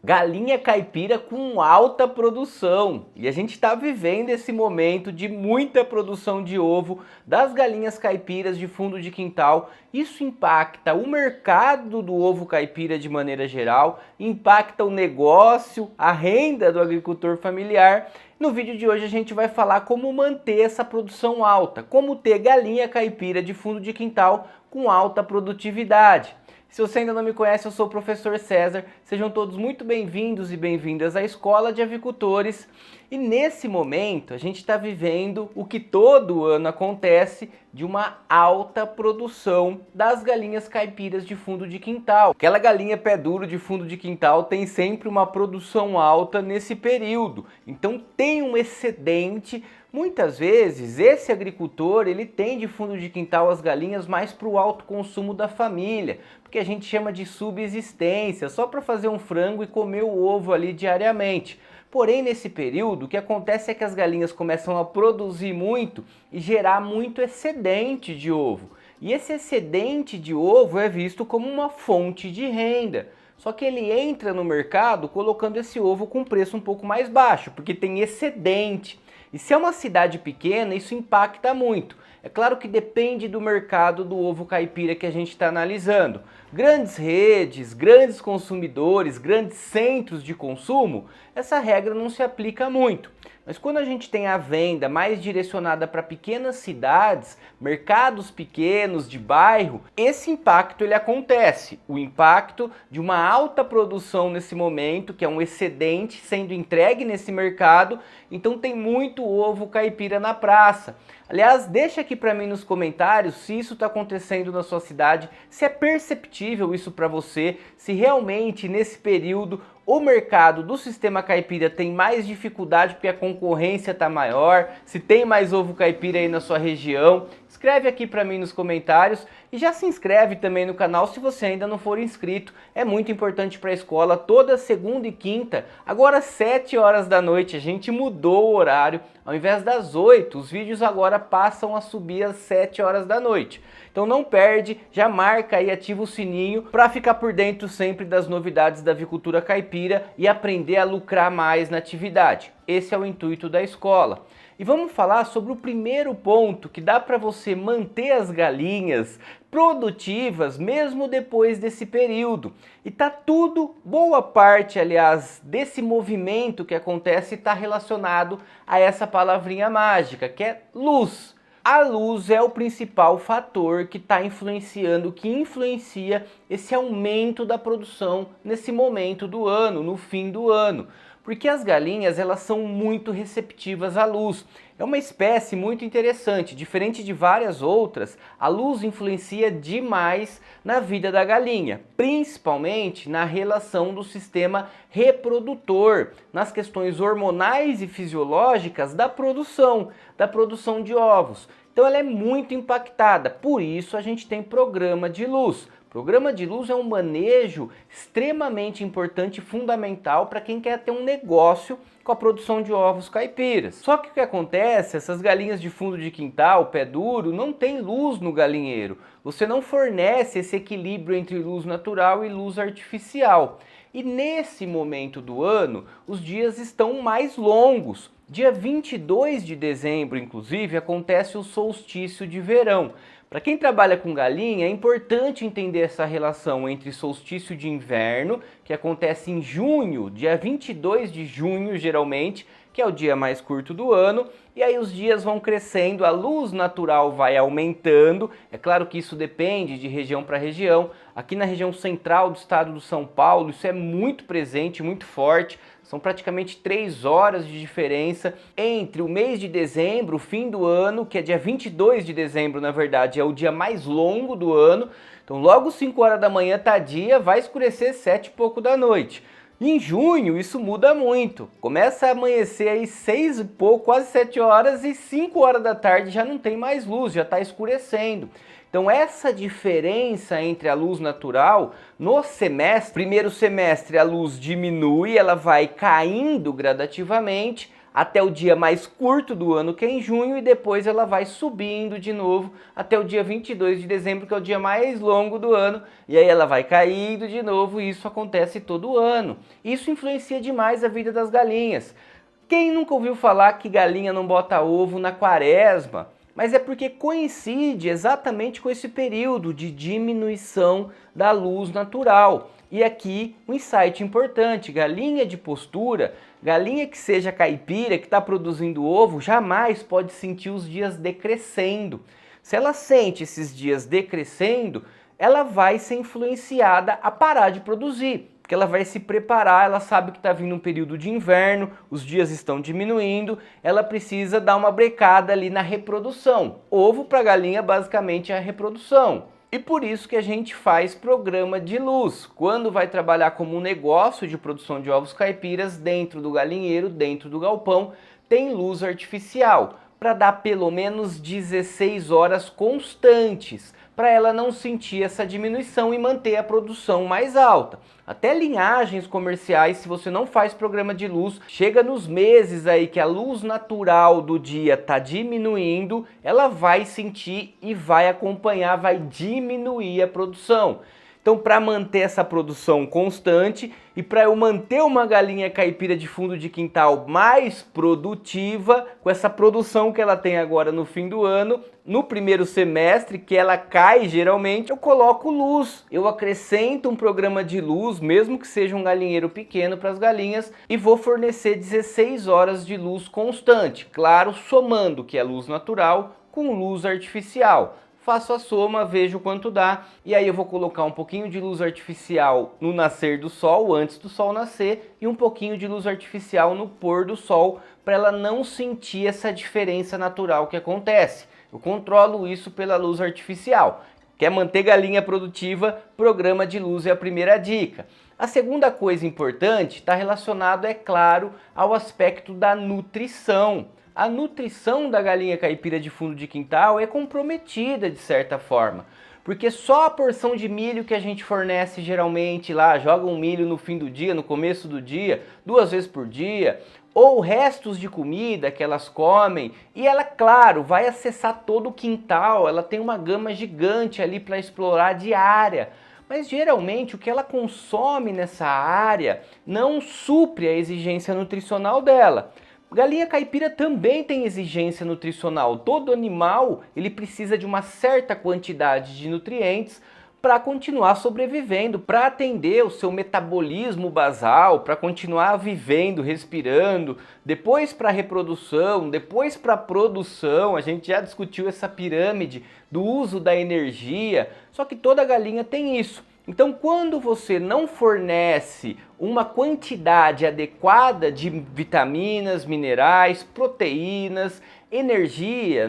Galinha caipira com alta produção. E a gente está vivendo esse momento de muita produção de ovo das galinhas caipiras de fundo de quintal. Isso impacta o mercado do ovo caipira de maneira geral, impacta o negócio, a renda do agricultor familiar. No vídeo de hoje a gente vai falar como manter essa produção alta, como ter galinha caipira de fundo de quintal com alta produtividade. Se você ainda não me conhece, eu sou o professor César. Sejam todos muito bem-vindos e bem-vindas à Escola de Avicultores. E nesse momento a gente está vivendo o que todo ano acontece de uma alta produção das galinhas caipiras de fundo de quintal. Aquela galinha pé duro de fundo de quintal tem sempre uma produção alta nesse período. Então tem um excedente. Muitas vezes esse agricultor ele tem de fundo de quintal as galinhas mais para o alto consumo da família, porque a gente chama de subsistência, só para fazer um frango e comer o ovo ali diariamente. Porém, nesse período, o que acontece é que as galinhas começam a produzir muito e gerar muito excedente de ovo. E esse excedente de ovo é visto como uma fonte de renda. Só que ele entra no mercado colocando esse ovo com preço um pouco mais baixo, porque tem excedente. E se é uma cidade pequena, isso impacta muito. É claro que depende do mercado do ovo caipira que a gente está analisando. Grandes redes, grandes consumidores, grandes centros de consumo, essa regra não se aplica muito. Mas quando a gente tem a venda mais direcionada para pequenas cidades, mercados pequenos de bairro, esse impacto ele acontece. O impacto de uma alta produção nesse momento, que é um excedente sendo entregue nesse mercado, então tem muito ovo caipira na praça. Aliás, deixa aqui para mim nos comentários se isso está acontecendo na sua cidade, se é perceptível isso para você, se realmente nesse período o mercado do sistema caipira tem mais dificuldade porque a concorrência está maior, se tem mais ovo caipira aí na sua região. Escreve aqui para mim nos comentários e já se inscreve também no canal se você ainda não for inscrito. É muito importante para a escola, toda segunda e quinta, agora às 7 horas da noite, a gente mudou o horário. Ao invés das 8, os vídeos agora passam a subir às 7 horas da noite. Então não perde, já marca aí, ativa o sininho para ficar por dentro sempre das novidades da avicultura caipira e aprender a lucrar mais na atividade. Esse é o intuito da escola. E vamos falar sobre o primeiro ponto que dá para você manter as galinhas produtivas mesmo depois desse período. E tá tudo, boa parte, aliás, desse movimento que acontece está relacionado a essa palavrinha mágica, que é luz. A luz é o principal fator que está influenciando, que influencia esse aumento da produção nesse momento do ano, no fim do ano. Porque as galinhas elas são muito receptivas à luz. É uma espécie muito interessante, diferente de várias outras, a luz influencia demais na vida da galinha, principalmente na relação do sistema reprodutor, nas questões hormonais e fisiológicas da produção de ovos. Então ela é muito impactada, por isso a gente tem programa de luz. Programa de luz é um manejo extremamente importante e fundamental para quem quer ter um negócio com a produção de ovos caipiras. Só que o que acontece, essas galinhas de fundo de quintal, pé duro, não tem luz no galinheiro. Você não fornece esse equilíbrio entre luz natural e luz artificial. E nesse momento do ano, os dias estão mais longos. Dia 22 de dezembro, inclusive, acontece o solstício de verão. Para quem trabalha com galinha, é importante entender essa relação entre solstício de inverno, que acontece em junho, dia 22 de junho geralmente, que é o dia mais curto do ano, e aí os dias vão crescendo, a luz natural vai aumentando. É claro que isso depende de região para região. Aqui na região central do estado do São Paulo, isso é muito presente, muito forte. São praticamente 3 horas de diferença entre o mês de dezembro, o fim do ano, que é dia 22 de dezembro, na verdade, é o dia mais longo do ano. Então logo 5 horas da manhã tá dia, vai escurecer 7 e pouco da noite. Em junho isso muda muito, começa a amanhecer aí 6 e pouco, quase 7 horas e 5 horas da tarde já não tem mais luz, já está escurecendo. Então essa diferença entre a luz natural no semestre, primeiro semestre a luz diminui, ela vai caindo gradativamente, até o dia mais curto do ano, que é em junho, e depois ela vai subindo de novo até o dia 22 de dezembro, que é o dia mais longo do ano, e aí ela vai caindo de novo, e isso acontece todo ano. Isso influencia demais a vida das galinhas. Quem nunca ouviu falar que galinha não bota ovo na quaresma? Mas é porque coincide exatamente com esse período de diminuição da luz natural. E aqui um insight importante: galinha de postura, galinha que seja caipira, que está produzindo ovo, jamais pode sentir os dias decrescendo. Se ela sente esses dias decrescendo, ela vai ser influenciada a parar de produzir. Porque ela vai se preparar, ela sabe que está vindo um período de inverno, os dias estão diminuindo, ela precisa dar uma brecada ali na reprodução. Ovo para galinha basicamente é a reprodução. E por isso que a gente faz programa de luz. Quando vai trabalhar como um negócio de produção de ovos caipiras, dentro do galinheiro, dentro do galpão, tem luz artificial, para dar pelo menos 16 horas constantes, para ela não sentir essa diminuição e manter a produção mais alta. Até linhagens comerciais, se você não faz programa de luz, chega nos meses aí que a luz natural do dia está diminuindo, ela vai sentir e vai acompanhar, vai diminuir a produção. Então, para manter essa produção constante e para eu manter uma galinha caipira de fundo de quintal mais produtiva, com essa produção que ela tem agora no fim do ano, no primeiro semestre, que ela cai geralmente, eu coloco luz. Eu acrescento um programa de luz, mesmo que seja um galinheiro pequeno para as galinhas, e vou fornecer 16 horas de luz constante. Claro, somando que é luz natural com luz artificial. Faço a soma, vejo quanto dá, e aí eu vou colocar um pouquinho de luz artificial no nascer do sol, antes do sol nascer, e um pouquinho de luz artificial no pôr do sol, para ela não sentir essa diferença natural que acontece. Eu controlo isso pela luz artificial. Quer manter galinha produtiva? Programa de luz é a primeira dica. A segunda coisa importante está relacionado, é claro, ao aspecto da nutrição. A nutrição da galinha caipira de fundo de quintal é comprometida de certa forma, porque só a porção de milho que a gente fornece geralmente lá, joga um milho no fim do dia, no começo do dia, 2 vezes por dia, ou restos de comida que elas comem, e ela, claro, vai acessar todo o quintal, ela tem uma gama gigante ali para explorar diária. Mas geralmente o que ela consome nessa área não supre a exigência nutricional dela. Galinha caipira também tem exigência nutricional. Todo animal ele precisa de uma certa quantidade de nutrientes para continuar sobrevivendo, para atender o seu metabolismo basal, para continuar vivendo, respirando, depois para a reprodução, depois para a produção. A gente já discutiu essa pirâmide do uso da energia, só que toda galinha tem isso. Então, quando você não fornece uma quantidade adequada de vitaminas, minerais, proteínas, energia,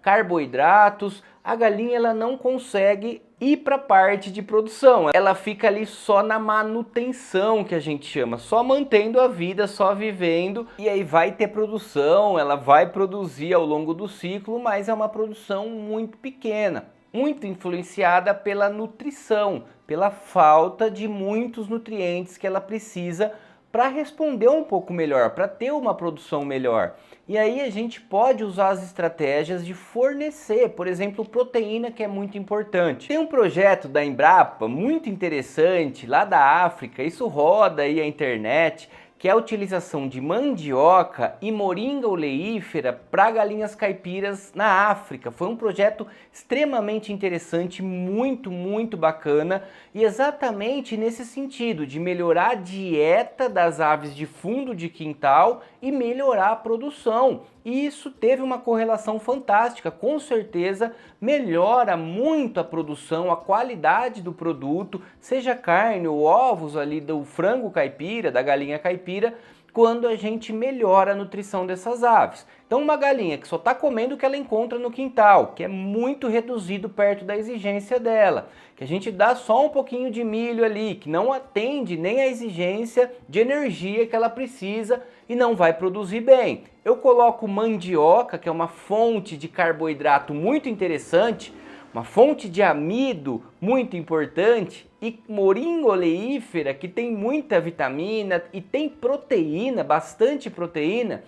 carboidratos, a galinha ela não consegue ir para a parte de produção. Ela fica ali só na manutenção, que a gente chama, só mantendo a vida, só vivendo, e aí vai ter produção, ela vai produzir ao longo do ciclo, mas é uma produção muito pequena, muito influenciada pela nutrição, pela falta de muitos nutrientes que ela precisa para responder um pouco melhor, para ter uma produção melhor. E aí a gente pode usar as estratégias de fornecer, por exemplo, proteína, que é muito importante. Tem um projeto da Embrapa muito interessante lá da África, isso roda aí a internet, que é a utilização de mandioca e moringa oleífera para galinhas caipiras na África. Foi um projeto extremamente interessante, muito bacana, e exatamente nesse sentido, de melhorar a dieta das aves de fundo de quintal e melhorar a produção. E isso teve uma correlação fantástica, com certeza melhora muito a produção, a qualidade do produto, seja carne ou ovos ali do frango caipira, da galinha caipira, quando a gente melhora a nutrição dessas aves. Então uma galinha que só está comendo o que ela encontra no quintal, que é muito reduzido perto da exigência dela, que a gente dá só um pouquinho de milho ali, que não atende nem a exigência de energia que ela precisa e não vai produzir bem. Eu coloco mandioca, que é uma fonte de carboidrato muito interessante, uma fonte de amido muito importante, e moringa oleífera, que tem muita vitamina e tem proteína, bastante proteína.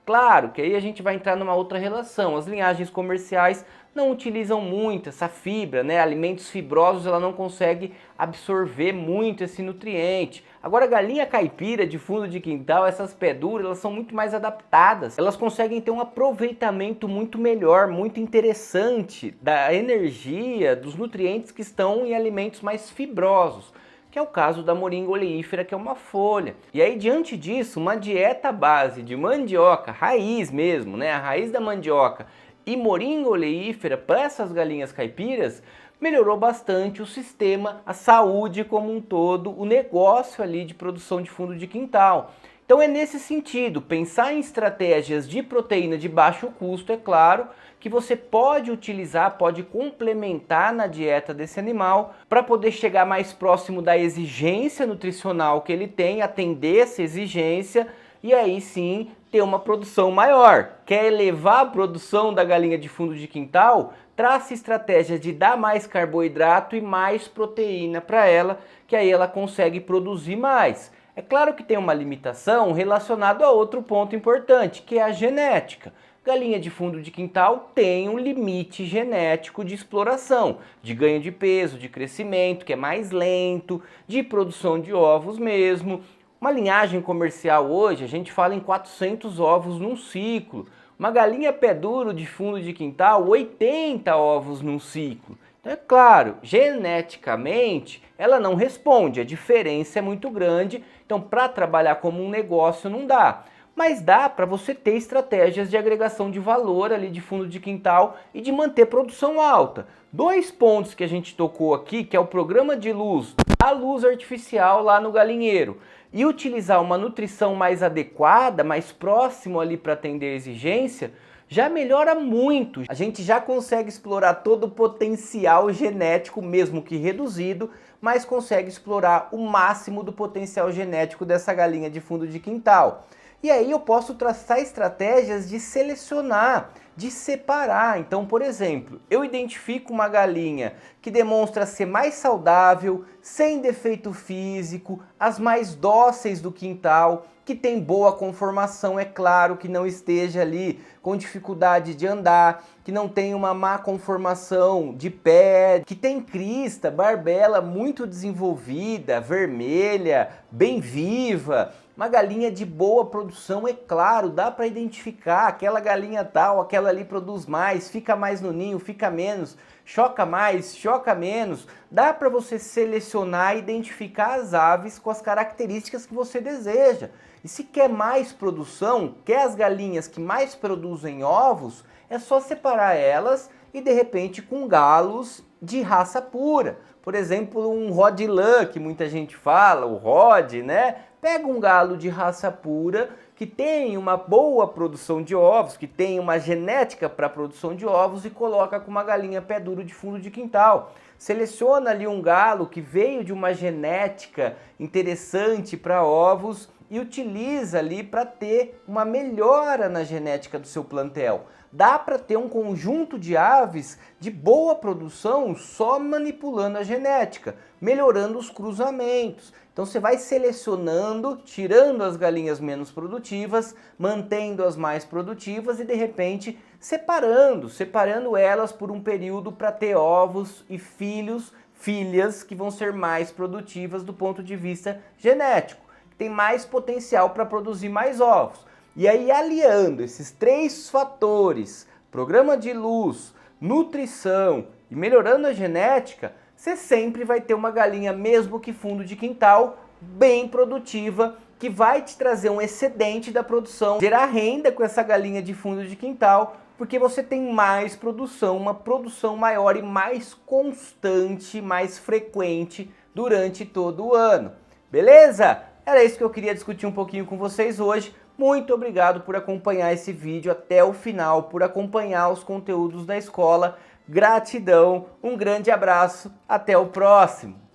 Claro que aí a gente vai entrar numa outra relação. As linhagens comerciais não utilizam muito essa fibra, né? Alimentos fibrosos ela não consegue absorver muito esse nutriente. Agora a galinha caipira de fundo de quintal, essas pé duras, elas são muito mais adaptadas. Elas conseguem ter um aproveitamento muito melhor, muito interessante da energia, dos nutrientes que estão em alimentos mais fibrosos, que é o caso da moringa oleífera, que é uma folha. E aí, diante disso, uma dieta à base de mandioca, raiz mesmo, né? A raiz da mandioca e moringa oleífera para essas galinhas caipiras melhorou bastante o sistema, a saúde como um todo, o negócio ali de produção de fundo de quintal. Então é nesse sentido, pensar em estratégias de proteína de baixo custo, é claro, que você pode utilizar, pode complementar na dieta desse animal para poder chegar mais próximo da exigência nutricional que ele tem, atender essa exigência e aí sim ter uma produção maior. Quer elevar a produção da galinha de fundo de quintal? Traça estratégias de dar mais carboidrato e mais proteína para ela, que aí ela consegue produzir mais. É claro que tem uma limitação relacionada a outro ponto importante, que é a genética. Galinha de fundo de quintal tem um limite genético de exploração, de ganho de peso, de crescimento, que é mais lento, de produção de ovos mesmo. Uma linhagem comercial hoje, a gente fala em 400 ovos num ciclo. Uma galinha pé duro de fundo de quintal, 80 ovos num ciclo. Então é claro, geneticamente ela não responde, a diferença é muito grande, então para trabalhar como um negócio não dá. Mas dá para você ter estratégias de agregação de valor ali de fundo de quintal e de manter produção alta. Dois pontos que a gente tocou aqui, que é o programa de luz, a luz artificial lá no galinheiro, e utilizar uma nutrição mais adequada, mais próximo ali para atender a exigência, já melhora muito. A gente já consegue explorar todo o potencial genético, mesmo que reduzido, mas consegue explorar o máximo do potencial genético dessa galinha de fundo de quintal. E aí eu posso traçar estratégias de selecionar, de separar. Então, por exemplo, eu identifico uma galinha que demonstra ser mais saudável, sem defeito físico, as mais dóceis do quintal, que tem boa conformação, é claro, que não esteja ali com dificuldade de andar, que não tem uma má conformação de pé, que tem crista, barbela muito desenvolvida, vermelha, bem viva. Uma galinha de boa produção, é claro, dá para identificar aquela galinha tal, aquela ali produz mais, fica mais no ninho, fica menos, choca mais, choca menos. Dá para você selecionar e identificar as aves com as características que você deseja. E se quer mais produção, quer as galinhas que mais produzem ovos, é só separar elas e de repente com galos de raça pura. Por exemplo, um Rod Lã, que muita gente fala, o Rod, né? Pega um galo de raça pura, que tem uma boa produção de ovos, que tem uma genética para produção de ovos e coloca com uma galinha pé duro de fundo de quintal. Seleciona ali um galo que veio de uma genética interessante para ovos e utiliza ali para ter uma melhora na genética do seu plantel. Dá para ter um conjunto de aves de boa produção só manipulando a genética, melhorando os cruzamentos. Então você vai selecionando, tirando as galinhas menos produtivas, mantendo as mais produtivas e de repente separando elas por um período para ter ovos e filhas que vão ser mais produtivas do ponto de vista genético, que tem mais potencial para produzir mais ovos. E aí, aliando esses três fatores, programa de luz, nutrição e melhorando a genética, você sempre vai ter uma galinha, mesmo que fundo de quintal, bem produtiva, que vai te trazer um excedente da produção, gerar renda com essa galinha de fundo de quintal, porque você tem mais produção, uma produção maior e mais constante, mais frequente durante todo o ano. Beleza? Era isso que eu queria discutir um pouquinho com vocês hoje. Muito obrigado por acompanhar esse vídeo até o final, por acompanhar os conteúdos da escola. Gratidão, um grande abraço, até o próximo!